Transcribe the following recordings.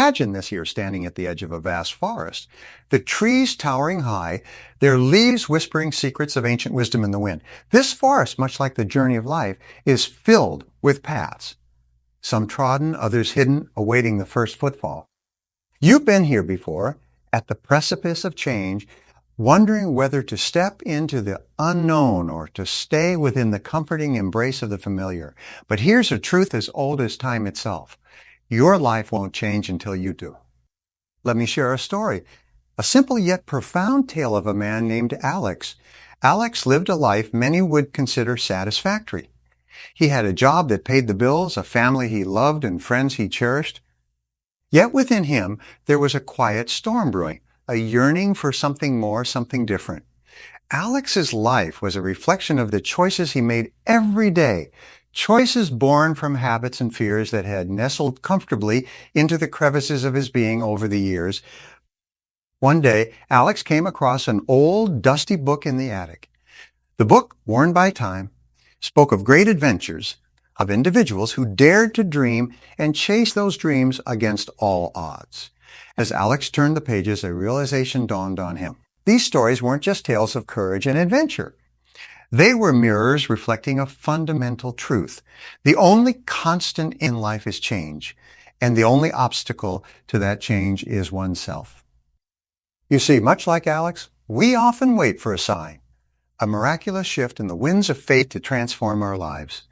Imagine this here standing at the edge of a vast forest. The trees towering high, their leaves whispering secrets of ancient wisdom in the wind. This forest, much like the journey of life, is filled with paths. Some trodden, others hidden, awaiting the first footfall. You've been here before, at the precipice of change, wondering whether to step into the unknown or to stay within the comforting embrace of the familiar. But here's a truth as old as time itself. Your life won't change until you do. Let me share a story. A simple yet profound tale of a man named Alex. Alex lived a life many would consider satisfactory. He had a job that paid the bills, a family he loved, and friends he cherished. Yet within him, there was a quiet storm brewing, a yearning for something more, something different. Alex's life was a reflection of the choices he made every day, choices born from habits and fears that had nestled comfortably into the crevices of his being over the years. One day, Alex came across an old, dusty book in the attic. The book, worn by time, spoke of great adventures, of individuals who dared to dream and chase those dreams against all odds. As Alex turned the pages, a realization dawned on him. These stories weren't just tales of courage and adventure. They were mirrors reflecting a fundamental truth. The only constant in life is change, and the only obstacle to that change is oneself. You see, much like Alex, we often wait for a sign, a miraculous shift in the winds of fate to transform our lives.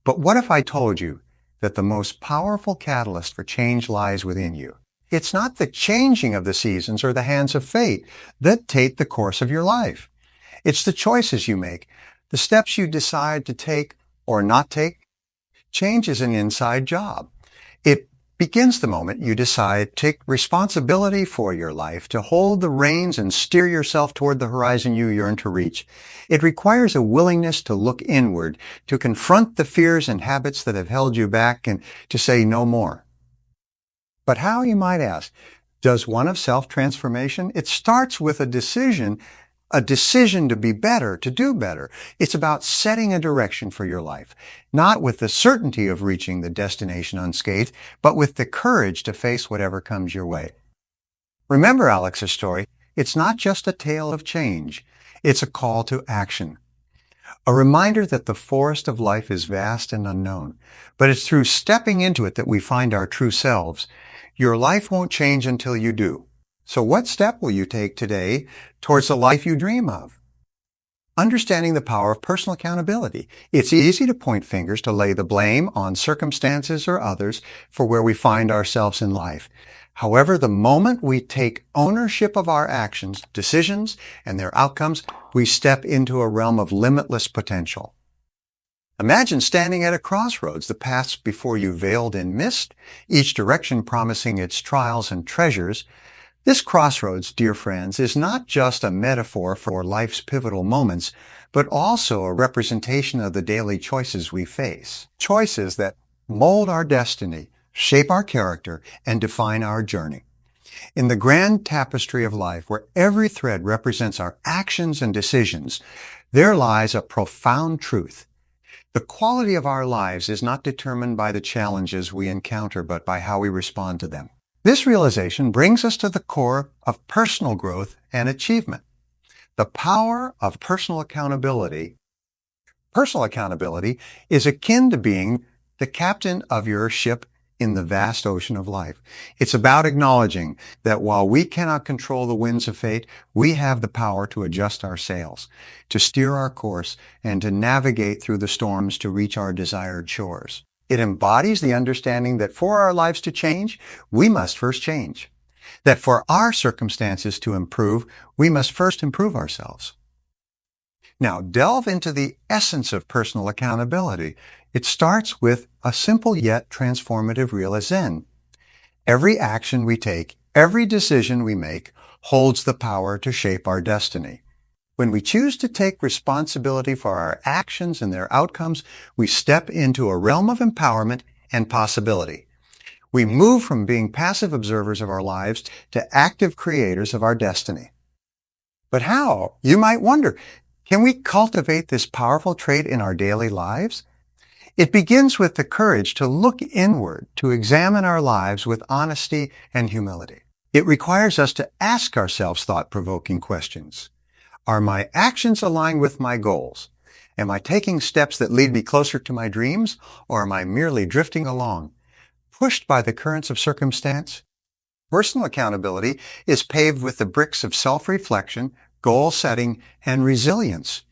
But what if I told you that the most powerful catalyst for change lies within you? It's not the changing of the seasons or the hands of fate that dictate the course of your life. It's the choices you make, the steps you decide to take or not take. Change is an inside job. It begins the moment you decide to take responsibility for your life, to hold the reins and steer yourself toward the horizon you yearn to reach. It requires a willingness to look inward, to confront the fears and habits that have held you back, and to say no more. But how, you might ask, does one of self-transformation? It starts with a decision to be better, to do better. It's about setting a direction for your life, not with the certainty of reaching the destination unscathed, but with the courage to face whatever comes your way. Remember Alex's story. It's not just a tale of change. It's a call to action. A reminder that the forest of life is vast and unknown, but it's through stepping into it that we find our true selves. Your life won't change until you do. So what step will you take today towards the life you dream of? Understanding the power of personal accountability. It's easy to point fingers, to lay the blame on circumstances or others for where we find ourselves in life. However, the moment we take ownership of our actions, decisions, and their outcomes, we step into a realm of limitless potential. Imagine standing at a crossroads, the paths before you veiled in mist, each direction promising its trials and treasures. This crossroads, dear friends, is not just a metaphor for life's pivotal moments, but also a representation of the daily choices we face. Choices that mold our destiny, shape our character, and define our journey. In the grand tapestry of life, where every thread represents our actions and decisions, there lies a profound truth. The quality of our lives is not determined by the challenges we encounter, but by how we respond to them. This realization brings us to the core of personal growth and achievement. The power of personal accountability. Personal accountability is akin to being the captain of your ship in the vast ocean of life. It's about acknowledging that while we cannot control the winds of fate, we have the power to adjust our sails, to steer our course, and to navigate through the storms to reach our desired shores. It embodies the understanding that for our lives to change, we must first change. That for our circumstances to improve, we must first improve ourselves. Now, delve into the essence of personal accountability. It starts with a simple yet transformative realization. Every action we take, every decision we make, holds the power to shape our destiny. When we choose to take responsibility for our actions and their outcomes, we step into a realm of empowerment and possibility. We move from being passive observers of our lives to active creators of our destiny. But how? You might wonder, can we cultivate this powerful trait in our daily lives? It begins with the courage to look inward, to examine our lives with honesty and humility. It requires us to ask ourselves thought-provoking questions. Are my actions aligned with my goals? Am I taking steps that lead me closer to my dreams, or am I merely drifting along, pushed by the currents of circumstance? Personal accountability is paved with the bricks of self-reflection, goal setting, and resilience.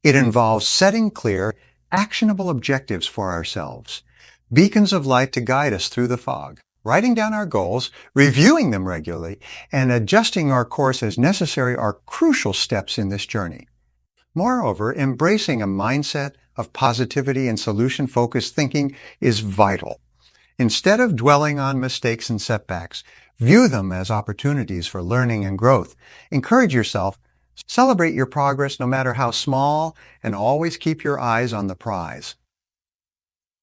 It involves setting clear, actionable objectives for ourselves, beacons of light to guide us through the fog, writing down our goals, reviewing them regularly, and adjusting our course as necessary are crucial steps in this journey. Moreover, embracing a mindset of positivity and solution-focused thinking is vital. Instead of dwelling on mistakes and setbacks, view them as opportunities for learning and growth. Encourage yourself, celebrate your progress no matter how small, and always keep your eyes on the prize.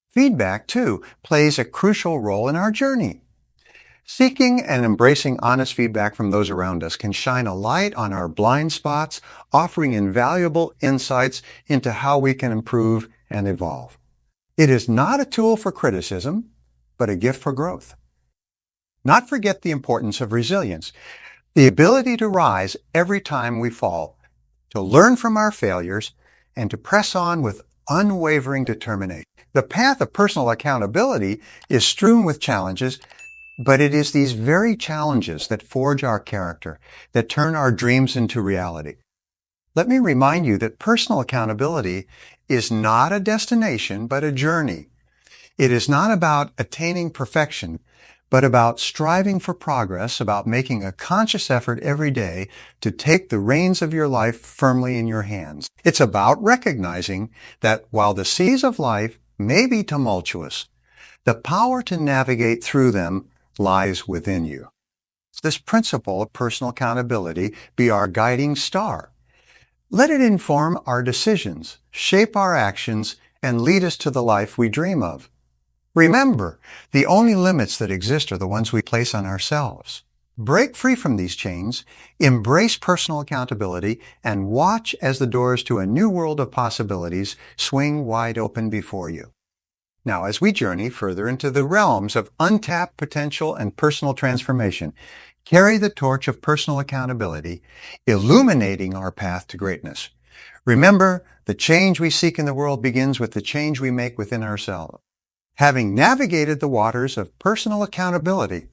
Feedback, too, plays a crucial role in our journey. Seeking and embracing honest feedback from those around us can shine a light on our blind spots, offering invaluable insights into how we can improve and evolve. It is not a tool for criticism, but a gift for growth. Not forget the importance of resilience, the ability to rise every time we fall, to learn from our failures, and to press on with unwavering determination. The path of personal accountability is strewn with challenges, but it is these very challenges that forge our character, that turn our dreams into reality. Let me remind you that personal accountability is not a destination, but a journey. It is not about attaining perfection, but about striving for progress, about making a conscious effort every day to take the reins of your life firmly in your hands. It's about recognizing that while the seas of life may be tumultuous, the power to navigate through them lies within you. This principle of personal accountability be our guiding star. Let it inform our decisions, shape our actions, and lead us to the life we dream of. Remember, the only limits that exist are the ones we place on ourselves. Break free from these chains, embrace personal accountability, and watch as the doors to a new world of possibilities swing wide open before you. Now, as we journey further into the realms of untapped potential and personal transformation, carry the torch of personal accountability, illuminating our path to greatness. Remember, the change we seek in the world begins with the change we make within ourselves. Having navigated the waters of personal accountability,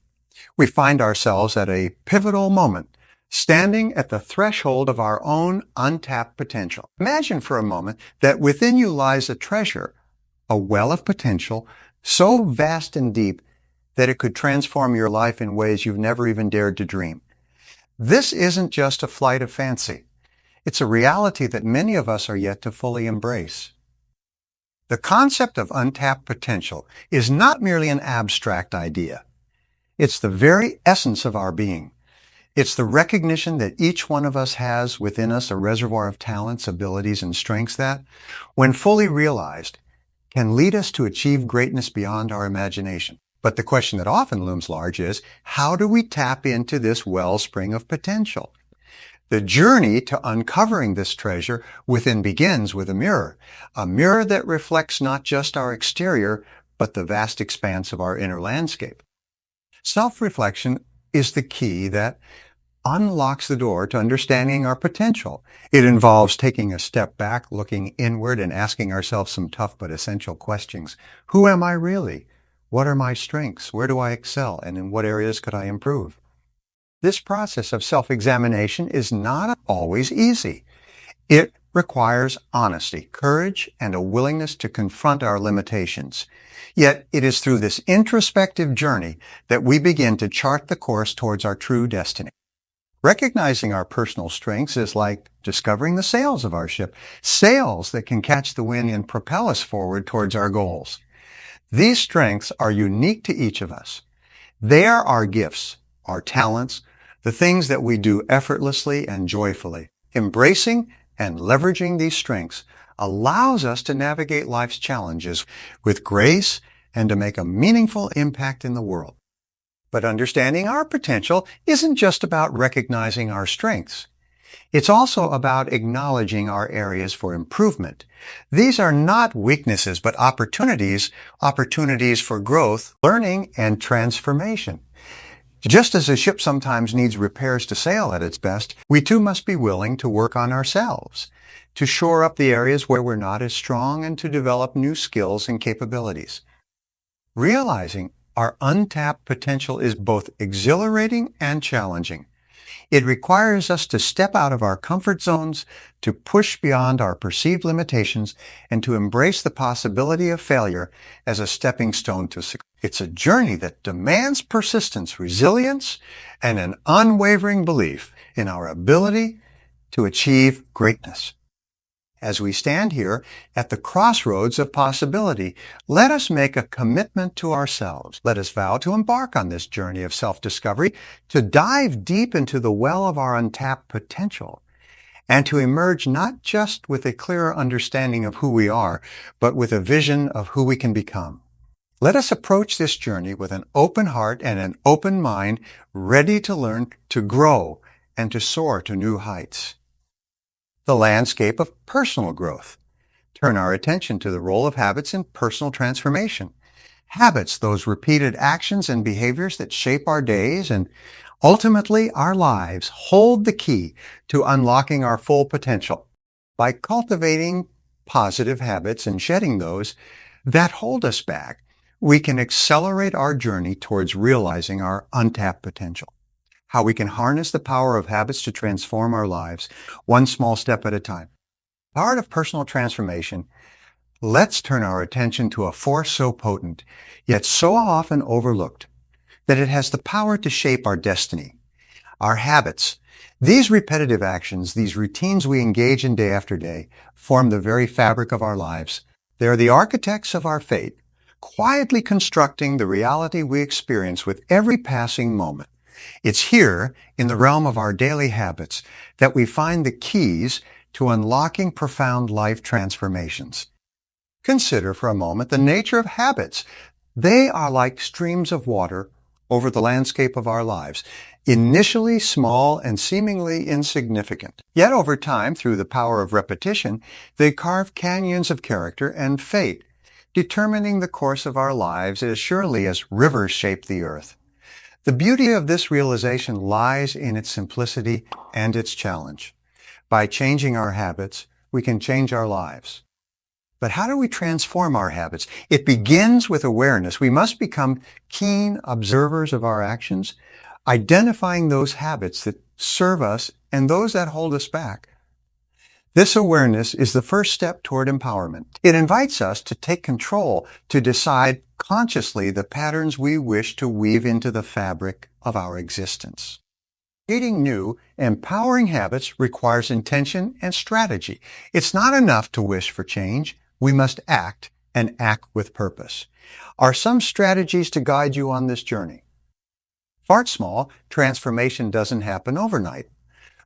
we find ourselves at a pivotal moment, standing at the threshold of our own untapped potential. Imagine for a moment that within you lies a treasure, a well of potential, so vast and deep that it could transform your life in ways you've never even dared to dream. This isn't just a flight of fancy. It's a reality that many of us are yet to fully embrace. The concept of untapped potential is not merely an abstract idea. It's the very essence of our being. It's the recognition that each one of us has within us a reservoir of talents, abilities, and strengths that, when fully realized, can lead us to achieve greatness beyond our imagination. But the question that often looms large is, how do we tap into this wellspring of potential? The journey to uncovering this treasure within begins with a mirror that reflects not just our exterior, but the vast expanse of our inner landscape. Self-reflection is the key that unlocks the door to understanding our potential. It involves taking a step back, looking inward, and asking ourselves some tough but essential questions. Who am I really? What are my strengths? Where do I excel? And in what areas could I improve? This process of self-examination is not always easy. It requires honesty, courage, and a willingness to confront our limitations. Yet it is through this introspective journey that we begin to chart the course towards our true destiny. Recognizing our personal strengths is like discovering the sails of our ship, sails that can catch the wind and propel us forward towards our goals. These strengths are unique to each of us. They are our gifts, our talents, the things that we do effortlessly and joyfully. Embracing and leveraging these strengths allows us to navigate life's challenges with grace and to make a meaningful impact in the world. But understanding our potential isn't just about recognizing our strengths. It's also about acknowledging our areas for improvement. These are not weaknesses, but opportunities for growth, learning, and transformation. Just as a ship sometimes needs repairs to sail at its best, we too must be willing to work on ourselves, to shore up the areas where we're not as strong and to develop new skills and capabilities. Realizing our untapped potential is both exhilarating and challenging. It requires us to step out of our comfort zones, to push beyond our perceived limitations, and to embrace the possibility of failure as a stepping stone to success. It's a journey that demands persistence, resilience, and an unwavering belief in our ability to achieve greatness. As we stand here at the crossroads of possibility, let us make a commitment to ourselves. Let us vow to embark on this journey of self-discovery, to dive deep into the well of our untapped potential, and to emerge not just with a clearer understanding of who we are, but with a vision of who we can become. Let us approach this journey with an open heart and an open mind, ready to learn, to grow, and to soar to new heights. The landscape of personal growth. Turn our attention to the role of habits in personal transformation. Habits, those repeated actions and behaviors that shape our days and ultimately our lives, hold the key to unlocking our full potential. By cultivating positive habits and shedding those that hold us back, we can accelerate our journey towards realizing our untapped potential. How we can harness the power of habits to transform our lives, one small step at a time. Part of personal transformation, let's turn our attention to a force so potent, yet so often overlooked, that it has the power to shape our destiny. Our habits. These repetitive actions, these routines we engage in day after day, form the very fabric of our lives. They are the architects of our fate, quietly constructing the reality we experience with every passing moment. It's here, in the realm of our daily habits, that we find the keys to unlocking profound life transformations. Consider for a moment the nature of habits. They are like streams of water over the landscape of our lives, initially small and seemingly insignificant. Yet over time, through the power of repetition, they carve canyons of character and fate, determining the course of our lives as surely as rivers shape the earth. The beauty of this realization lies in its simplicity and its challenge. By changing our habits, we can change our lives. But how do we transform our habits? It begins with awareness. We must become keen observers of our actions, identifying those habits that serve us and those that hold us back. This awareness is the first step toward empowerment. It invites us to take control, to decide consciously the patterns we wish to weave into the fabric of our existence. Creating new, empowering habits requires intention and strategy. It's not enough to wish for change. We must act, and act with purpose. Are some strategies to guide you on this journey? Start small. Transformation doesn't happen overnight.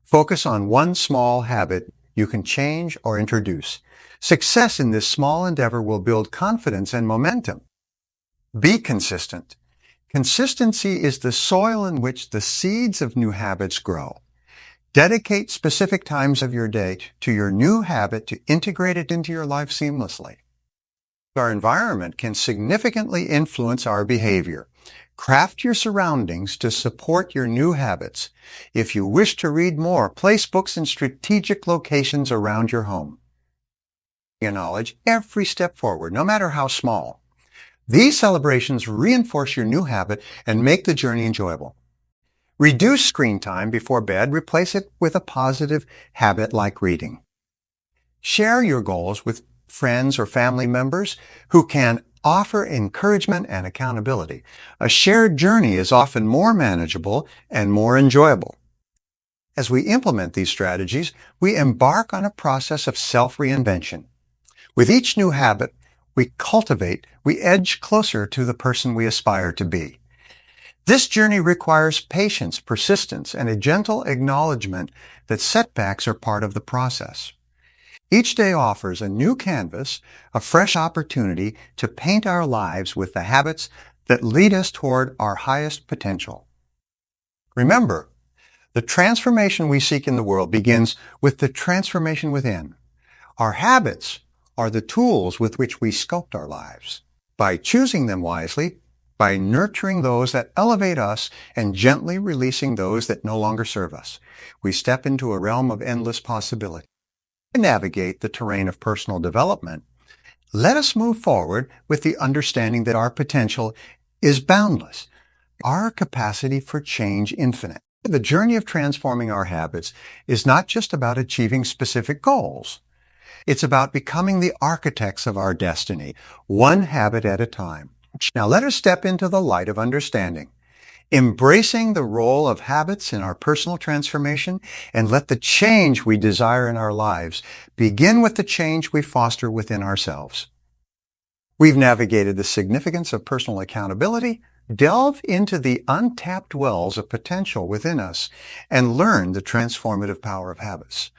Focus on one small habit you can change or introduce. Success in this small endeavor will build confidence and momentum. Be consistent. Consistency is the soil in which the seeds of new habits grow. Dedicate specific times of your day to your new habit to integrate it into your life seamlessly. Our environment can significantly influence our behavior. Craft your surroundings to support your new habits. If you wish to read more, place books in strategic locations around your home. Acknowledge every step forward, no matter how small. These celebrations reinforce your new habit and make the journey enjoyable. Reduce screen time before bed. Replace it with a positive habit like reading. Share your goals with friends or family members who can offer encouragement and accountability. A shared journey is often more manageable and more enjoyable. As we implement these strategies, we embark on a process of self-reinvention. With each new habit we cultivate, we edge closer to the person we aspire to be. This journey requires patience, persistence, and a gentle acknowledgement that setbacks are part of the process. Each day offers a new canvas, a fresh opportunity to paint our lives with the habits that lead us toward our highest potential. Remember, The transformation we seek in the world begins with the transformation within. Our habits are the tools with which we sculpt our lives. By choosing them wisely, by nurturing those that elevate us and gently releasing those that no longer serve us, we step into a realm of endless possibility. To navigate the terrain of personal development, let us move forward with the understanding that our potential is boundless, our capacity for change infinite. The journey of transforming our habits is not just about achieving specific goals. It's about becoming the architects of our destiny, one habit at a time. Now let us step into the light of understanding, embracing the role of habits in our personal transformation, and let the change we desire in our lives begin with the change we foster within ourselves. We've navigated the significance of personal accountability, delve into the untapped wells of potential within us, and learn the transformative power of habits.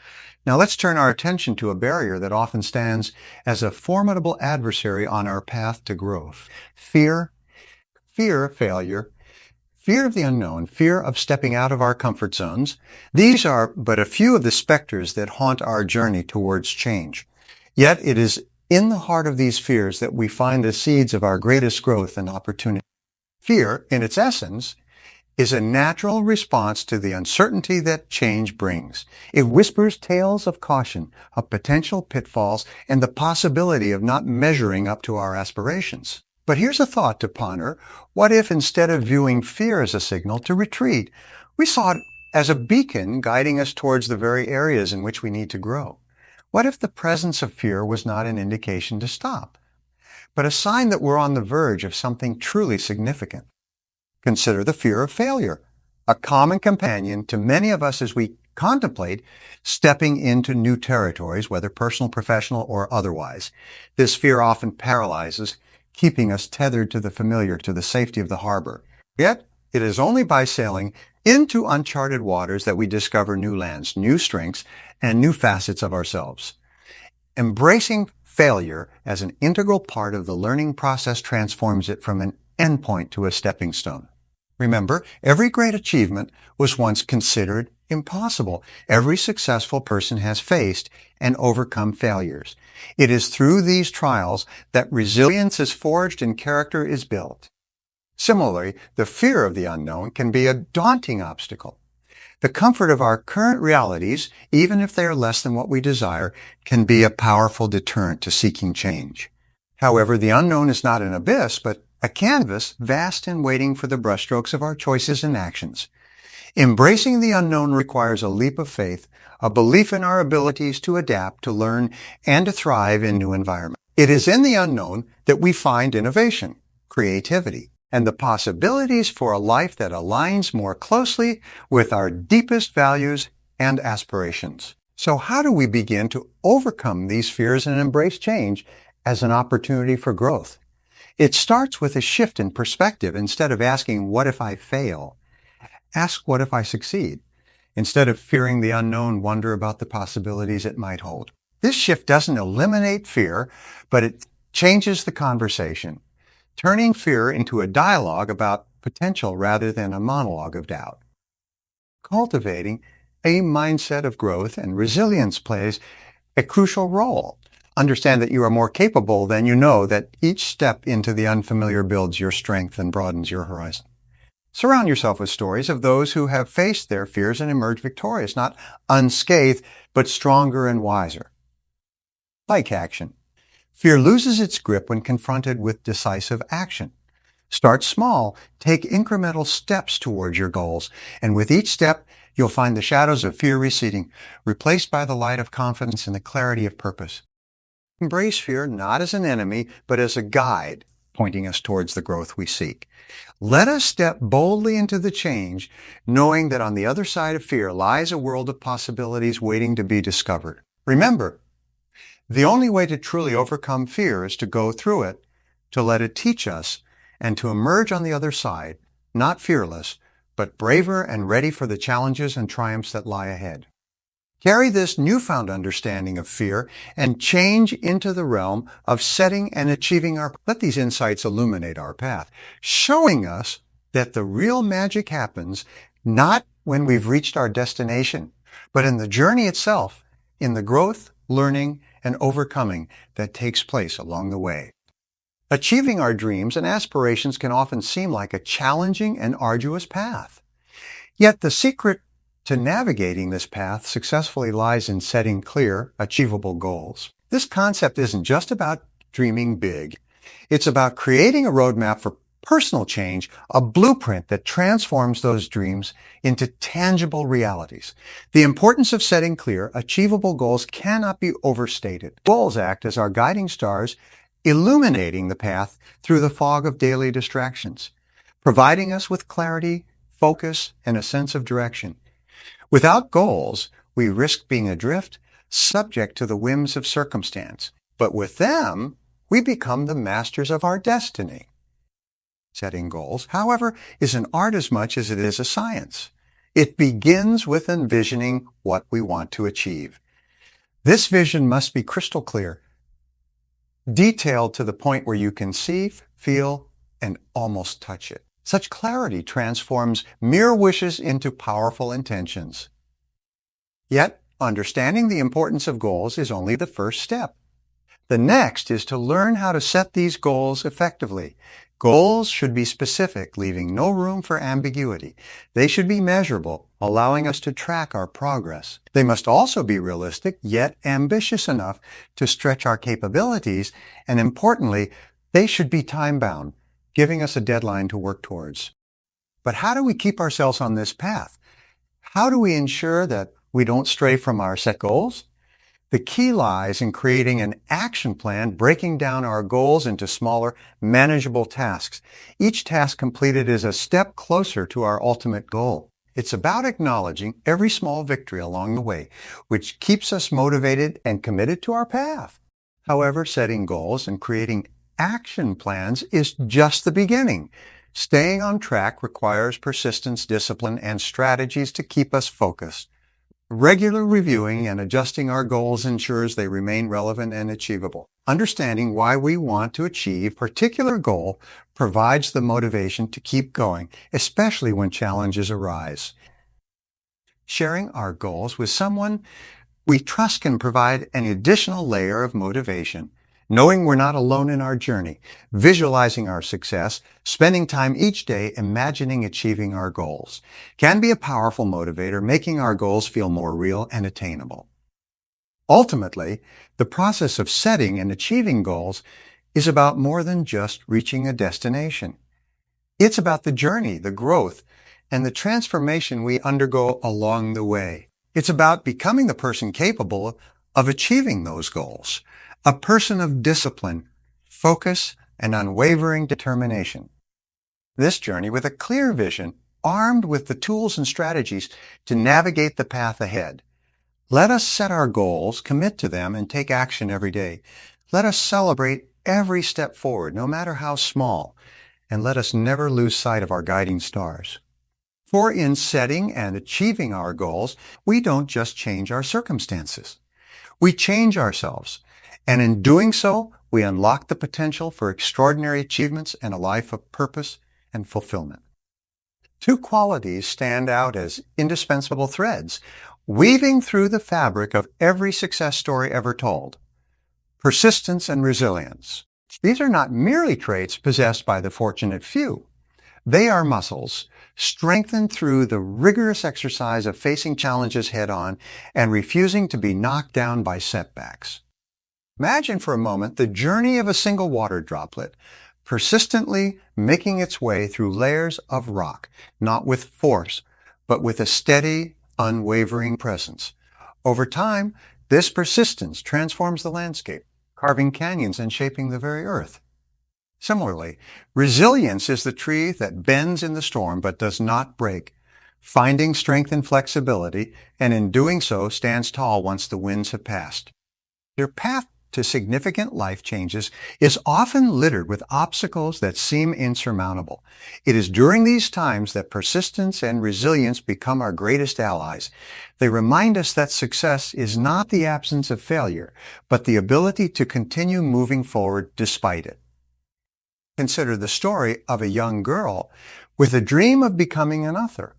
Now let's turn our attention to a barrier that often stands as a formidable adversary on our path to growth. Fear of failure, fear of the unknown, fear of stepping out of our comfort zones. These are but a few of the specters that haunt our journey towards change. Yet it is in the heart of these fears that we find the seeds of our greatest growth and opportunity. Fear, in its essence, is a natural response to the uncertainty that change brings. It whispers tales of caution, of potential pitfalls, and the possibility of not measuring up to our aspirations. But here's a thought to ponder. What if instead of viewing fear as a signal to retreat, we saw it as a beacon guiding us towards the very areas in which we need to grow? What if the presence of fear was not an indication to stop, but a sign that we're on the verge of something truly significant? Consider the fear of failure, a common companion to many of us as we contemplate stepping into new territories, whether personal, professional, or otherwise. This fear often paralyzes, keeping us tethered to the familiar, to the safety of the harbor. Yet, it is only by sailing into uncharted waters that we discover new lands, new strengths, and new facets of ourselves. Embracing failure as an integral part of the learning process transforms it from an endpoint to a stepping stone. Remember, every great achievement was once considered impossible. Every successful person has faced and overcome failures. It is through these trials that resilience is forged and character is built. Similarly, the fear of the unknown can be a daunting obstacle. The comfort of our current realities, even if they are less than what we desire, can be a powerful deterrent to seeking change. However, the unknown is not an abyss, but a canvas vast and waiting for the brushstrokes of our choices and actions. Embracing the unknown requires a leap of faith, a belief in our abilities to adapt, to learn, and to thrive in new environments. It is in the unknown that we find innovation, creativity, and the possibilities for a life that aligns more closely with our deepest values and aspirations. So how do we begin to overcome these fears and embrace change as an opportunity for growth? It starts with a shift in perspective. Instead of asking, what if I fail? Ask, what if I succeed? Instead of fearing the unknown, wonder about the possibilities it might hold. This shift doesn't eliminate fear, but it changes the conversation, turning fear into a dialogue about potential rather than a monologue of doubt. Cultivating a mindset of growth and resilience plays a crucial role. Understand that you are more capable than you know, that each step into the unfamiliar builds your strength and broadens your horizon. Surround yourself with stories of those who have faced their fears and emerged victorious, not unscathed, but stronger and wiser. Like action. Fear loses its grip when confronted with decisive action. Start small, take incremental steps towards your goals, and with each step, you'll find the shadows of fear receding, replaced by the light of confidence and the clarity of purpose. Embrace fear not as an enemy, but as a guide, pointing us towards the growth we seek. Let us step boldly into the change, knowing that on the other side of fear lies a world of possibilities waiting to be discovered. Remember, the only way to truly overcome fear is to go through it, to let it teach us, and to emerge on the other side, not fearless, but braver and ready for the challenges and triumphs that lie ahead. Carry this newfound understanding of fear and change into the realm of setting and achieving Let these insights illuminate our path, showing us that the real magic happens not when we've reached our destination, but in the journey itself, in the growth, learning, and overcoming that takes place along the way. Achieving our dreams and aspirations can often seem like a challenging and arduous path. Yet the secret to navigating this path successfully lies in setting clear, achievable goals. This concept isn't just about dreaming big. It's about creating a roadmap for personal change, a blueprint that transforms those dreams into tangible realities. The importance of setting clear, achievable goals cannot be overstated. Goals act as our guiding stars, illuminating the path through the fog of daily distractions, providing us with clarity, focus, and a sense of direction. Without goals, we risk being adrift, subject to the whims of circumstance. But with them, we become the masters of our destiny. Setting goals, however, is an art as much as it is a science. It begins with envisioning what we want to achieve. This vision must be crystal clear, detailed to the point where you can see, feel, and almost touch it. Such clarity transforms mere wishes into powerful intentions. Yet, understanding the importance of goals is only the first step. The next is to learn how to set these goals effectively. Goals should be specific, leaving no room for ambiguity. They should be measurable, allowing us to track our progress. They must also be realistic, yet ambitious enough to stretch our capabilities, and importantly, they should be time-bound, giving us a deadline to work towards. But how do we keep ourselves on this path? How do we ensure that we don't stray from our set goals? The key lies in creating an action plan, breaking down our goals into smaller, manageable tasks. Each task completed is a step closer to our ultimate goal. It's about acknowledging every small victory along the way, which keeps us motivated and committed to our path. However, setting goals and creating action plans is just the beginning. Staying on track requires persistence, discipline, and strategies to keep us focused. Regular reviewing and adjusting our goals ensures they remain relevant and achievable. Understanding why we want to achieve a particular goal provides the motivation to keep going, especially when challenges arise. Sharing our goals with someone we trust can provide an additional layer of motivation. Knowing we're not alone in our journey, visualizing our success, spending time each day imagining achieving our goals can be a powerful motivator, making our goals feel more real and attainable. Ultimately, the process of setting and achieving goals is about more than just reaching a destination. It's about the journey, the growth, and the transformation we undergo along the way. It's about becoming the person capable of achieving those goals. A person of discipline, focus, and unwavering determination. This journey with a clear vision, armed with the tools and strategies to navigate the path ahead. Let us set our goals, commit to them, and take action every day. Let us celebrate every step forward, no matter how small, and let us never lose sight of our guiding stars. For in setting and achieving our goals, we don't just change our circumstances. We change ourselves. And in doing so, we unlock the potential for extraordinary achievements and a life of purpose and fulfillment. Two qualities stand out as indispensable threads, weaving through the fabric of every success story ever told: persistence and resilience. These are not merely traits possessed by the fortunate few. They are muscles, strengthened through the rigorous exercise of facing challenges head-on and refusing to be knocked down by setbacks. Imagine for a moment the journey of a single water droplet, persistently making its way through layers of rock, not with force, but with a steady, unwavering presence. Over time, this persistence transforms the landscape, carving canyons and shaping the very earth. Similarly, resilience is the tree that bends in the storm but does not break, finding strength and flexibility, and in doing so stands tall once the winds have passed. Their path to significant life changes is often littered with obstacles that seem insurmountable. It is during these times that persistence and resilience become our greatest allies. They remind us that success is not the absence of failure, but the ability to continue moving forward despite it. Consider the story of a young girl with a dream of becoming an author.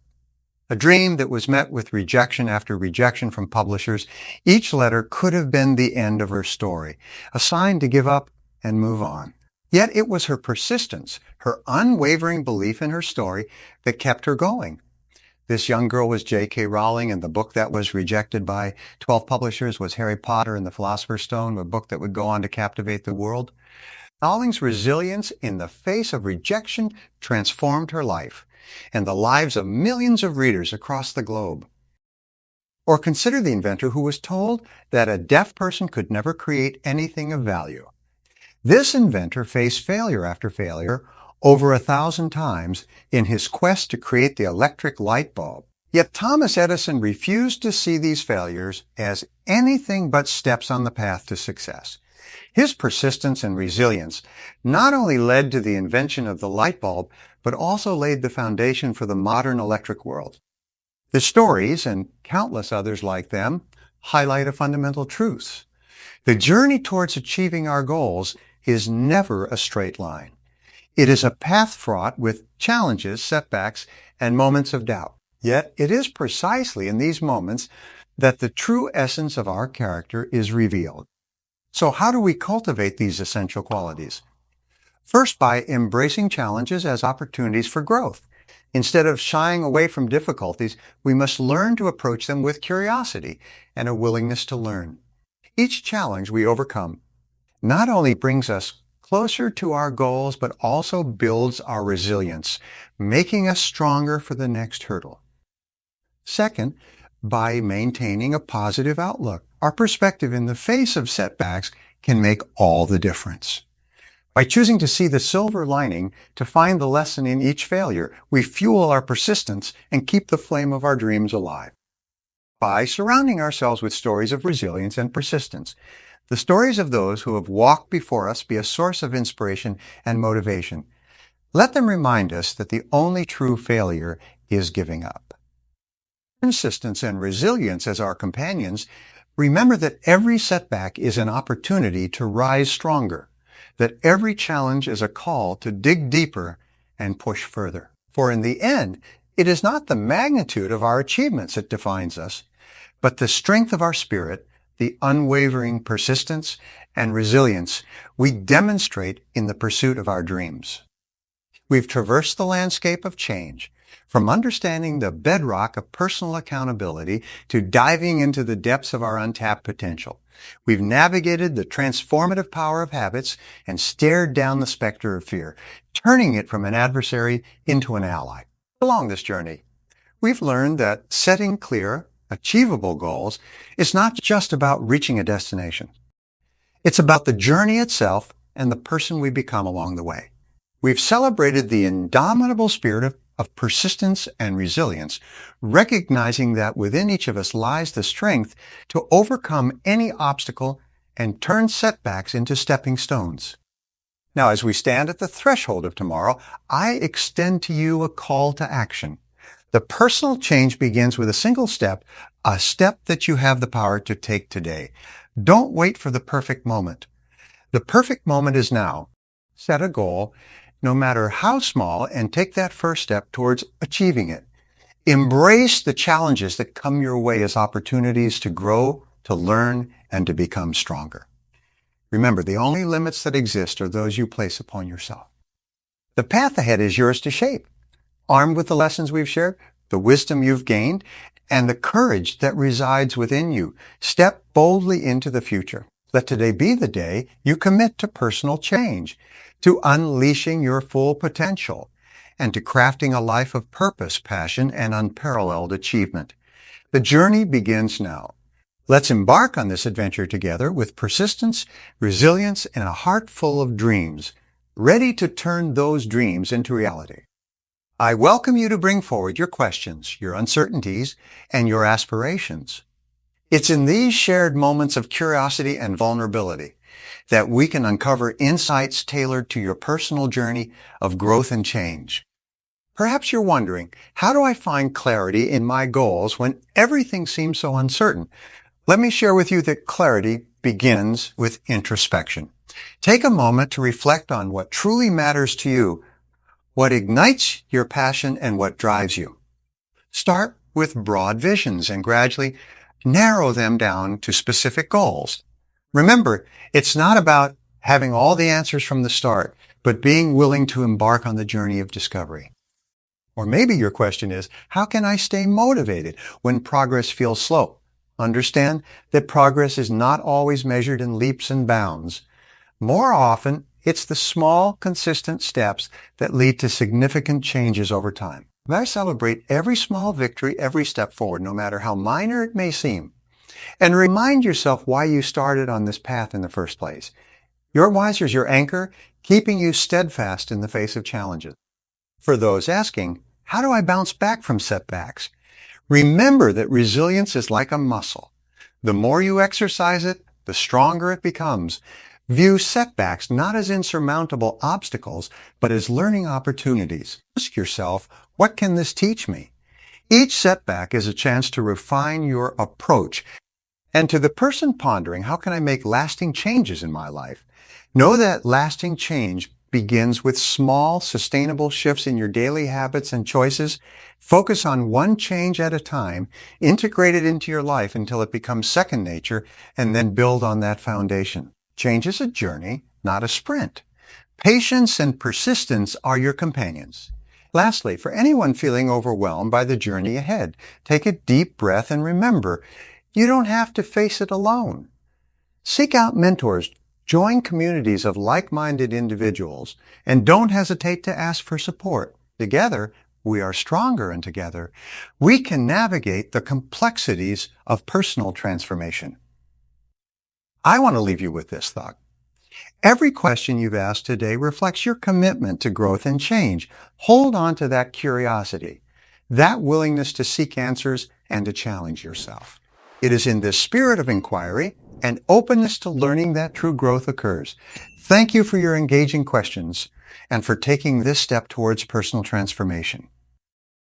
A dream that was met with rejection after rejection from publishers. Each letter could have been the end of her story, a sign to give up and move on. Yet it was her persistence, her unwavering belief in her story that kept her going. This young girl was J.K. Rowling, and the book that was rejected by 12 publishers was Harry Potter and the Philosopher's Stone, a book that would go on to captivate the world. Rowling's resilience in the face of rejection transformed her life and the lives of millions of readers across the globe. Or consider the inventor who was told that a deaf person could never create anything of value. This inventor faced failure after failure over 1,000 times in his quest to create the electric light bulb. Yet Thomas Edison refused to see these failures as anything but steps on the path to success. His persistence and resilience not only led to the invention of the light bulb, but also laid the foundation for the modern electric world. The stories, and countless others like them, highlight a fundamental truth. The journey towards achieving our goals is never a straight line. It is a path fraught with challenges, setbacks, and moments of doubt. Yet it is precisely in these moments that the true essence of our character is revealed. So how do we cultivate these essential qualities? First, by embracing challenges as opportunities for growth. Instead of shying away from difficulties, we must learn to approach them with curiosity and a willingness to learn. Each challenge we overcome not only brings us closer to our goals, but also builds our resilience, making us stronger for the next hurdle. Second, by maintaining a positive outlook. Our perspective in the face of setbacks can make all the difference. By choosing to see the silver lining, to find the lesson in each failure, we fuel our persistence and keep the flame of our dreams alive. By surrounding ourselves with stories of resilience and persistence, the stories of those who have walked before us be a source of inspiration and motivation. Let them remind us that the only true failure is giving up. Persistence and resilience as our companions, remember that every setback is an opportunity to rise stronger, that every challenge is a call to dig deeper and push further. For in the end, it is not the magnitude of our achievements that defines us, but the strength of our spirit, the unwavering persistence and resilience we demonstrate in the pursuit of our dreams. We've traversed the landscape of change, from understanding the bedrock of personal accountability to diving into the depths of our untapped potential. We've navigated the transformative power of habits and stared down the specter of fear, turning it from an adversary into an ally. Along this journey, we've learned that setting clear, achievable goals is not just about reaching a destination. It's about the journey itself and the person we become along the way. We've celebrated the indomitable spirit of persistence and resilience, recognizing that within each of us lies the strength to overcome any obstacle and turn setbacks into stepping stones. Now, as we stand at the threshold of tomorrow, I extend to you a call to action. The personal change begins with a single step, a step that you have the power to take today. Don't wait for the perfect moment. The perfect moment is now. Set a goal, no matter how small, and take that first step towards achieving it. Embrace the challenges that come your way as opportunities to grow, to learn, and to become stronger. Remember, the only limits that exist are those you place upon yourself. The path ahead is yours to shape. Armed with the lessons we've shared, the wisdom you've gained, and the courage that resides within you, step boldly into the future. Let today be the day you commit to personal change, to unleashing your full potential, and to crafting a life of purpose, passion, and unparalleled achievement. The journey begins now. Let's embark on this adventure together with persistence, resilience, and a heart full of dreams, ready to turn those dreams into reality. I welcome you to bring forward your questions, your uncertainties, and your aspirations. It's in these shared moments of curiosity and vulnerability that we can uncover insights tailored to your personal journey of growth and change. Perhaps you're wondering, how do I find clarity in my goals when everything seems so uncertain? Let me share with you that clarity begins with introspection. Take a moment to reflect on what truly matters to you, what ignites your passion, and what drives you. Start with broad visions and gradually narrow them down to specific goals. Remember, it's not about having all the answers from the start, but being willing to embark on the journey of discovery. Or maybe your question is, how can I stay motivated when progress feels slow? Understand that progress is not always measured in leaps and bounds. More often, it's the small, consistent steps that lead to significant changes over time. I celebrate every small victory, every step forward, no matter how minor it may seem. And remind yourself why you started on this path in the first place. Your wiser is your anchor, keeping you steadfast in the face of challenges. For those asking, how do I bounce back from setbacks? Remember that resilience is like a muscle. The more you exercise it, the stronger it becomes. View setbacks not as insurmountable obstacles, but as learning opportunities. Ask yourself, what can this teach me? Each setback is a chance to refine your approach. And to the person pondering, how can I make lasting changes in my life? Know that lasting change begins with small, sustainable shifts in your daily habits and choices. Focus on one change at a time, integrate it into your life until it becomes second nature, and then build on that foundation. Change is a journey, not a sprint. Patience and persistence are your companions. Lastly, for anyone feeling overwhelmed by the journey ahead, take a deep breath and remember, you don't have to face it alone. Seek out mentors, join communities of like-minded individuals, and don't hesitate to ask for support. Together, we are stronger, and together, we can navigate the complexities of personal transformation. I want to leave you with this thought. Every question you've asked today reflects your commitment to growth and change. Hold on to that curiosity, that willingness to seek answers and to challenge yourself. It is in this spirit of inquiry and openness to learning that true growth occurs. Thank you for your engaging questions and for taking this step towards personal transformation.